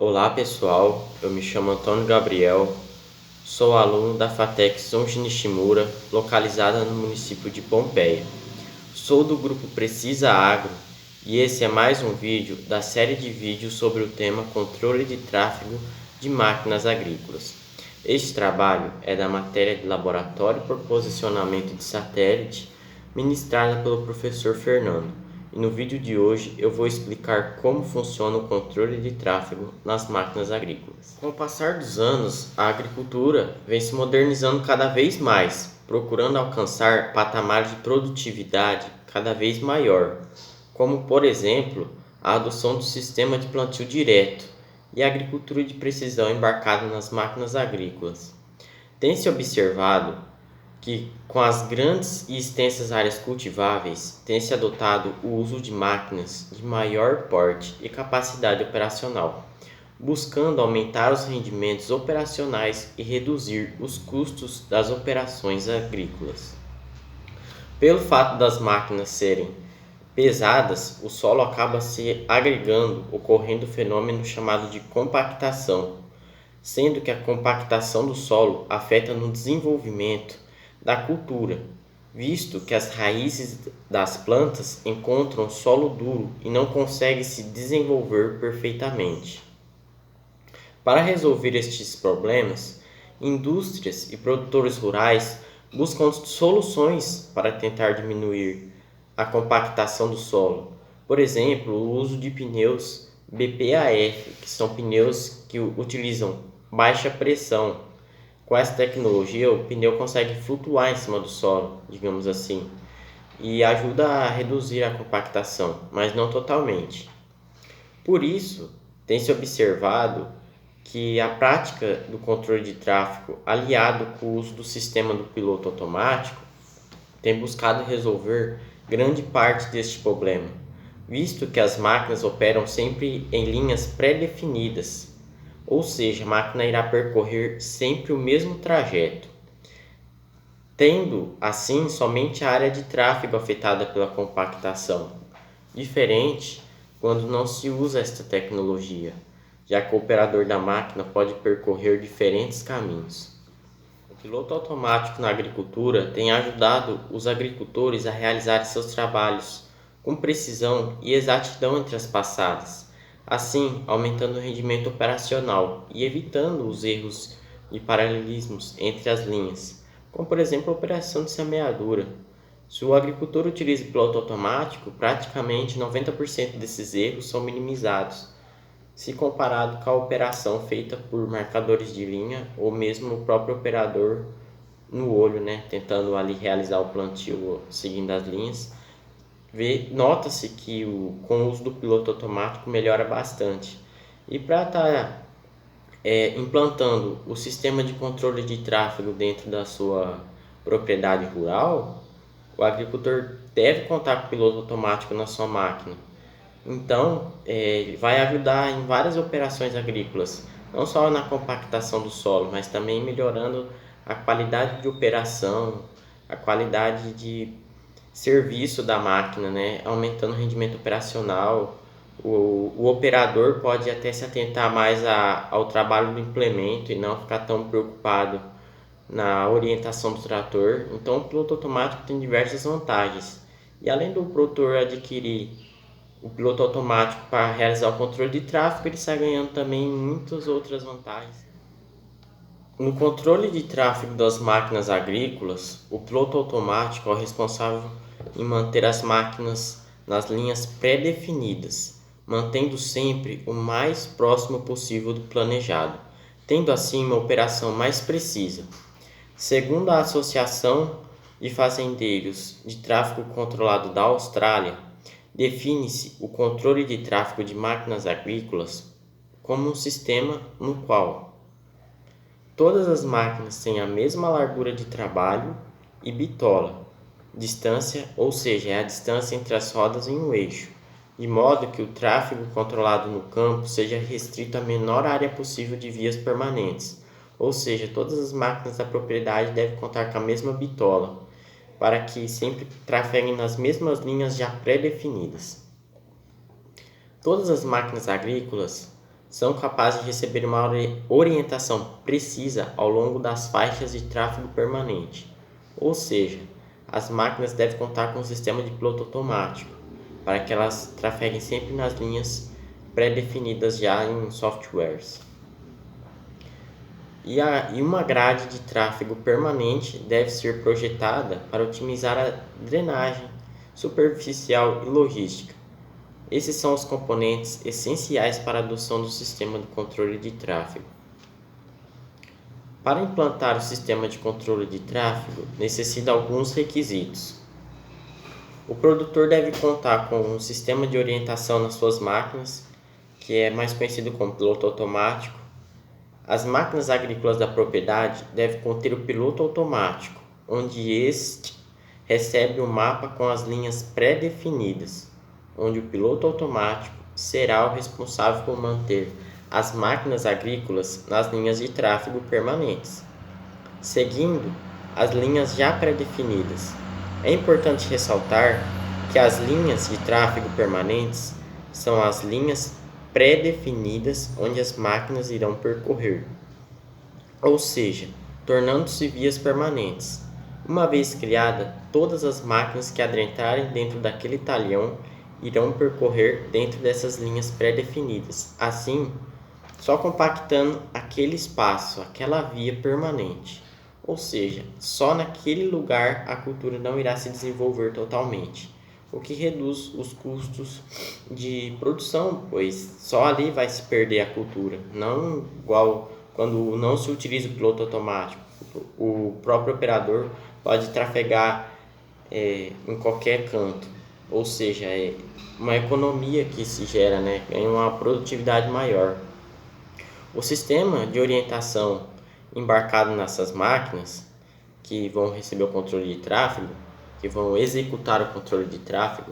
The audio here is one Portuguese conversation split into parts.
Olá pessoal, eu me chamo Antônio Gabriel, sou aluno da FATEC Sonji Nishimura, localizada no município de Pompeia. Sou do grupo Precisa Agro e esse é mais um vídeo da série de vídeos sobre o tema controle de tráfego de máquinas agrícolas. Este trabalho é da matéria de Laboratório por Posicionamento de Satélite, ministrada pelo professor Fernando. E no vídeo de hoje eu vou explicar como funciona o controle de tráfego nas máquinas agrícolas. Com o passar dos anos, a agricultura vem se modernizando cada vez mais, procurando alcançar patamares de produtividade cada vez maior, como por exemplo a adoção do sistema de plantio direto e a agricultura de precisão embarcada nas máquinas agrícolas. Tem-se observado que, com as grandes e extensas áreas cultiváveis, tem-se adotado o uso de máquinas de maior porte e capacidade operacional, buscando aumentar os rendimentos operacionais e reduzir os custos das operações agrícolas. Pelo fato das máquinas serem pesadas, o solo acaba se agregando, ocorrendo o fenômeno chamado de compactação, sendo que a compactação do solo afeta no desenvolvimento da cultura, visto que as raízes das plantas encontram solo duro e não conseguem se desenvolver perfeitamente. Para resolver estes problemas, indústrias e produtores rurais buscam soluções para tentar diminuir a compactação do solo. Por exemplo, o uso de pneus BPAF, que são pneus que utilizam baixa pressão. Com essa tecnologia, o pneu consegue flutuar em cima do solo, digamos assim, e ajuda a reduzir a compactação, mas não totalmente. Por isso, tem-se observado que a prática do controle de tráfego, aliado com o uso do sistema do piloto automático, tem buscado resolver grande parte deste problema, visto que as máquinas operam sempre em linhas pré-definidas, ou seja, a máquina irá percorrer sempre o mesmo trajeto, tendo assim somente a área de tráfego afetada pela compactação, diferente quando não se usa esta tecnologia, já que o operador da máquina pode percorrer diferentes caminhos. O piloto automático na agricultura tem ajudado os agricultores a realizar seus trabalhos com precisão e exatidão entre as passadas, assim aumentando o rendimento operacional e evitando os erros e paralelismos entre as linhas, como por exemplo a operação de semeadura. Se o agricultor utiliza o piloto automático, praticamente 90% desses erros são minimizados, se comparado com a operação feita por marcadores de linha ou mesmo o próprio operador no olho, tentando ali realizar o plantio seguindo as linhas. Nota-se que com o uso do piloto automático melhora bastante. E para estar implantando o sistema de controle de tráfego dentro da sua propriedade rural, o agricultor deve contar com o piloto automático na sua máquina. Então, vai ajudar em várias operações agrícolas, não só na compactação do solo, mas também melhorando a qualidade de operação, a qualidade de serviço da máquina, aumentando o rendimento operacional. O operador pode até se atentar mais ao trabalho do implemento e não ficar tão preocupado na orientação do trator. Então, o piloto automático tem diversas vantagens. E além do produtor adquirir o piloto automático para realizar o controle de tráfego, ele sai ganhando também muitas outras vantagens. No controle de tráfego das máquinas agrícolas, o piloto automático é o responsável em manter as máquinas nas linhas pré-definidas, mantendo sempre o mais próximo possível do planejado, tendo assim uma operação mais precisa. Segundo a Associação de Fazendeiros de Tráfego Controlado da Austrália, define-se o controle de tráfego de máquinas agrícolas como um sistema no qual todas as máquinas têm a mesma largura de trabalho e bitola, distância, ou seja, é a distância entre as rodas em um eixo, de modo que o tráfego controlado no campo seja restrito à menor área possível de vias permanentes, ou seja, todas as máquinas da propriedade devem contar com a mesma bitola, para que sempre trafeguem nas mesmas linhas já pré-definidas. Todas as máquinas agrícolas são capazes de receber uma orientação precisa ao longo das faixas de tráfego permanente. Ou seja, as máquinas devem contar com um sistema de piloto automático, para que elas trafeguem sempre nas linhas pré-definidas já em softwares. E uma grade de tráfego permanente deve ser projetada para otimizar a drenagem superficial e logística. Esses são os componentes essenciais para a adoção do sistema de controle de tráfego. Para implantar o sistema de controle de tráfego, necessita alguns requisitos. O produtor deve contar com um sistema de orientação nas suas máquinas, que é mais conhecido como piloto automático. As máquinas agrícolas da propriedade devem conter o piloto automático, onde este recebe o mapa com as linhas pré-definidas, onde o piloto automático será o responsável por manter as máquinas agrícolas nas linhas de tráfego permanentes, seguindo as linhas já pré-definidas. É importante ressaltar que as linhas de tráfego permanentes são as linhas pré-definidas onde as máquinas irão percorrer, ou seja, tornando-se vias permanentes. Uma vez criada, todas as máquinas que adentrarem dentro daquele talhão irão percorrer dentro dessas linhas pré-definidas, assim, só compactando aquele espaço, aquela via permanente. Ou seja, só naquele lugar a cultura não irá se desenvolver totalmente, o que reduz os custos de produção, pois só ali vai se perder a cultura, não igual quando não se utiliza o piloto automático. O próprio operador pode trafegar em qualquer canto, ou seja, é uma economia que se gera, né? Ganha uma produtividade maior. O sistema de orientação embarcado nessas máquinas que vão receber o controle de tráfego, que vão executar o controle de tráfego,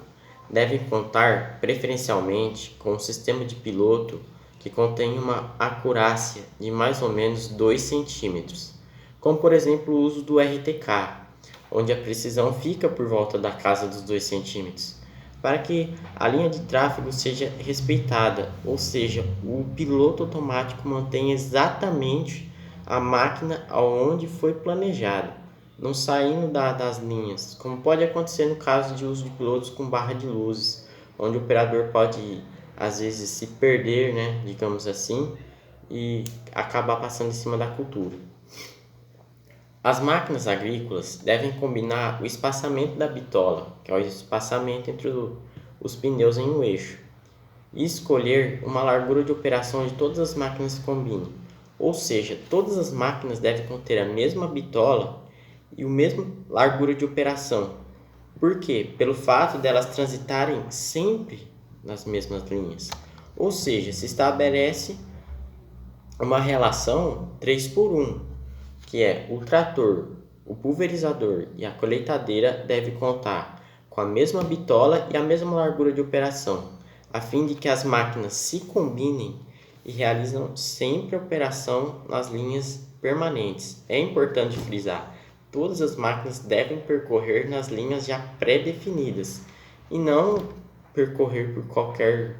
devem contar preferencialmente com um sistema de piloto que contém uma acurácia de mais ou menos 2 centímetros, como por exemplo o uso do RTK, onde a precisão fica por volta da casa dos 2 centímetros, para que a linha de tráfego seja respeitada, ou seja, o piloto automático mantenha exatamente a máquina aonde foi planejada, não saindo das linhas, como pode acontecer no caso de uso de pilotos com barra de luzes, onde o operador pode às vezes se perder, né, digamos assim, e acabar passando em cima da cultura. As máquinas agrícolas devem combinar o espaçamento da bitola, que é o espaçamento entre os pneus em um eixo, e escolher uma largura de operação onde todas as máquinas combinem. Ou seja, todas as máquinas devem conter a mesma bitola e a mesma largura de operação. Por quê? Pelo fato delas transitarem sempre nas mesmas linhas. Ou seja, se estabelece uma relação 3-por-1, que é o trator, o pulverizador e a colheitadeira devem contar com a mesma bitola e a mesma largura de operação, a fim de que as máquinas se combinem e realizam sempre a operação nas linhas permanentes. É importante frisar, todas as máquinas devem percorrer nas linhas já pré-definidas e não percorrer por qualquer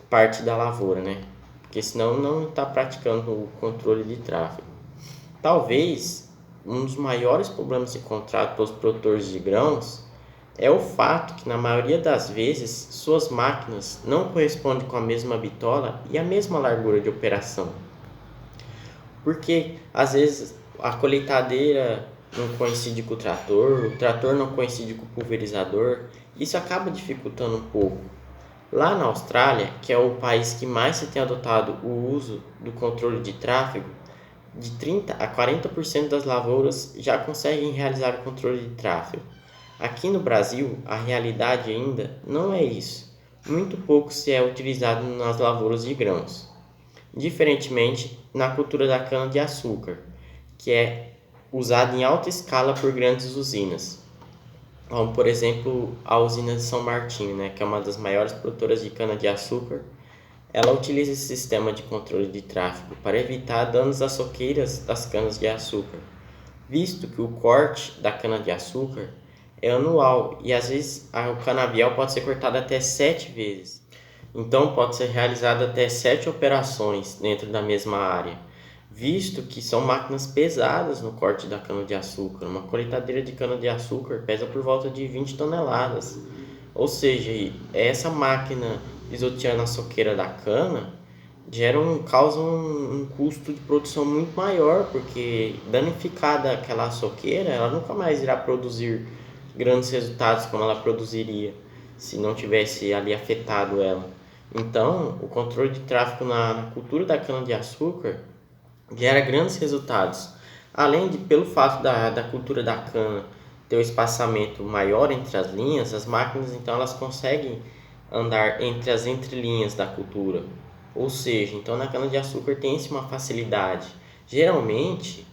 parte da lavoura, né? Porque senão não está praticando o controle de tráfego. Talvez um dos maiores problemas encontrados pelos produtores de grãos é o fato que, na maioria das vezes, suas máquinas não correspondem com a mesma bitola e a mesma largura de operação. Porque, às vezes, a colheitadeira não coincide com o trator não coincide com o pulverizador, isso acaba dificultando um pouco. Lá na Austrália, que é o país que mais se tem adotado o uso do controle de tráfego, de 30 a 40% das lavouras já conseguem realizar o controle de tráfego. Aqui no Brasil, a realidade ainda não é isso. Muito pouco se é utilizado nas lavouras de grãos. Diferentemente na cultura da cana-de-açúcar, que é usada em alta escala por grandes usinas, como por exemplo a usina de São Martinho, né, que é uma das maiores produtoras de cana-de-açúcar. Ela utiliza esse sistema de controle de tráfego para evitar danos às soqueiras das canas-de-açúcar, visto que o corte da cana-de-açúcar é anual e às vezes o canavial pode ser cortado até 7 vezes. Então pode ser realizada até 7 operações dentro da mesma área, visto que são máquinas pesadas no corte da cana-de-açúcar. Uma colheitadeira de cana-de-açúcar pesa por volta de 20 toneladas. Ou seja, essa máquina pisoteando a soqueira da cana causa um custo de produção muito maior, porque danificada aquela soqueira, ela nunca mais irá produzir grandes resultados como ela produziria se não tivesse ali afetado ela. Então, o controle de tráfego na cultura da cana-de-açúcar gera grandes resultados. Além de, pelo fato da cultura da cana ter um espaçamento maior entre as linhas, as máquinas então elas conseguem andar entre as entrelinhas da cultura. Ou seja, então na cana-de-açúcar tem-se uma facilidade. Geralmente,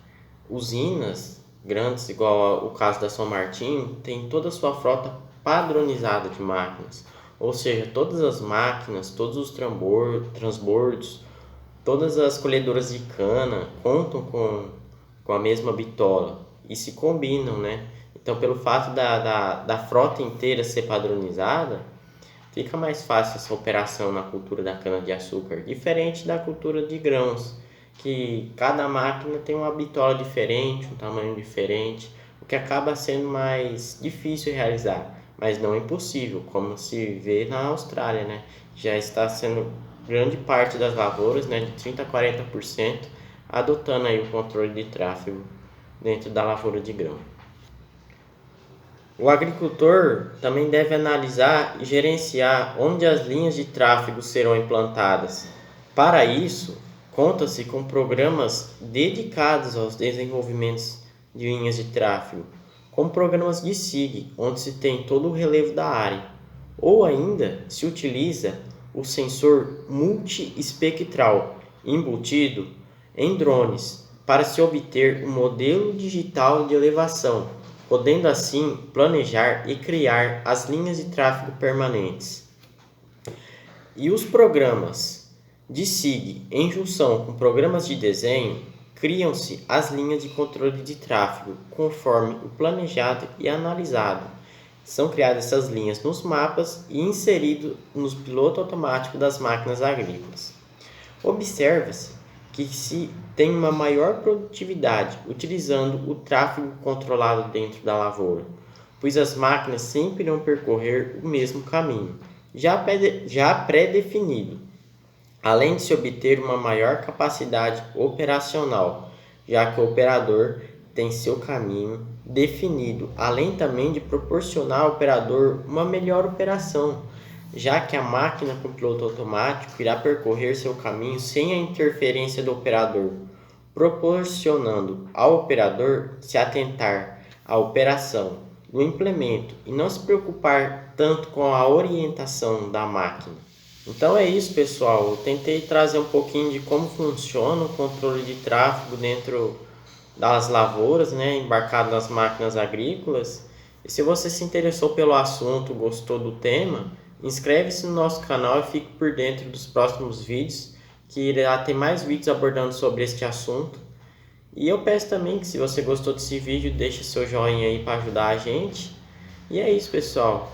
usinas grandes, igual o caso da São Martinho, tem toda a sua frota padronizada de máquinas. Ou seja, todas as máquinas, todos os transbordos, todas as colhedoras de cana contam com a mesma bitola e se combinam, né? Então, pelo fato da frota inteira ser padronizada, fica mais fácil essa operação na cultura da cana-de-açúcar, diferente da cultura de grãos, que cada máquina tem uma bitola diferente, um tamanho diferente, o que acaba sendo mais difícil realizar, mas não impossível, como se vê na Austrália, né? Já está sendo grande parte das lavouras, né, de 30 a 40%, adotando aí o controle de tráfego dentro da lavoura de grão. O agricultor também deve analisar e gerenciar onde as linhas de tráfego serão implantadas. Para isso, conta-se com programas dedicados aos desenvolvimentos de linhas de tráfego, como programas de SIG, onde se tem todo o relevo da área, ou ainda se utiliza o sensor multiespectral embutido em drones para se obter um modelo digital de elevação, podendo assim planejar e criar as linhas de tráfego permanentes. E os programas de SIG em junção com programas de desenho, criam-se as linhas de controle de tráfego conforme o planejado e analisado. São criadas essas linhas nos mapas e inserido nos pilotos automáticos das máquinas agrícolas. Observa-se que se tem uma maior produtividade utilizando o tráfego controlado dentro da lavoura, pois as máquinas sempre irão percorrer o mesmo caminho, já pré-definido, além de se obter uma maior capacidade operacional, já que o operador tem seu caminho definido, além também de proporcionar ao operador uma melhor operação, já que a máquina com piloto automático irá percorrer seu caminho sem a interferência do operador, proporcionando ao operador se atentar à operação, no implemento e não se preocupar tanto com a orientação da máquina. Então é isso, pessoal. Eu tentei trazer um pouquinho de como funciona o controle de tráfego dentro das lavouras, né, embarcado nas máquinas agrícolas. E se você se interessou pelo assunto, gostou do tema, inscreve-se no nosso canal e fique por dentro dos próximos vídeos, que irá ter mais vídeos abordando sobre este assunto. E eu peço também que, se você gostou desse vídeo, deixe seu joinha aí para ajudar a gente. E é isso, pessoal.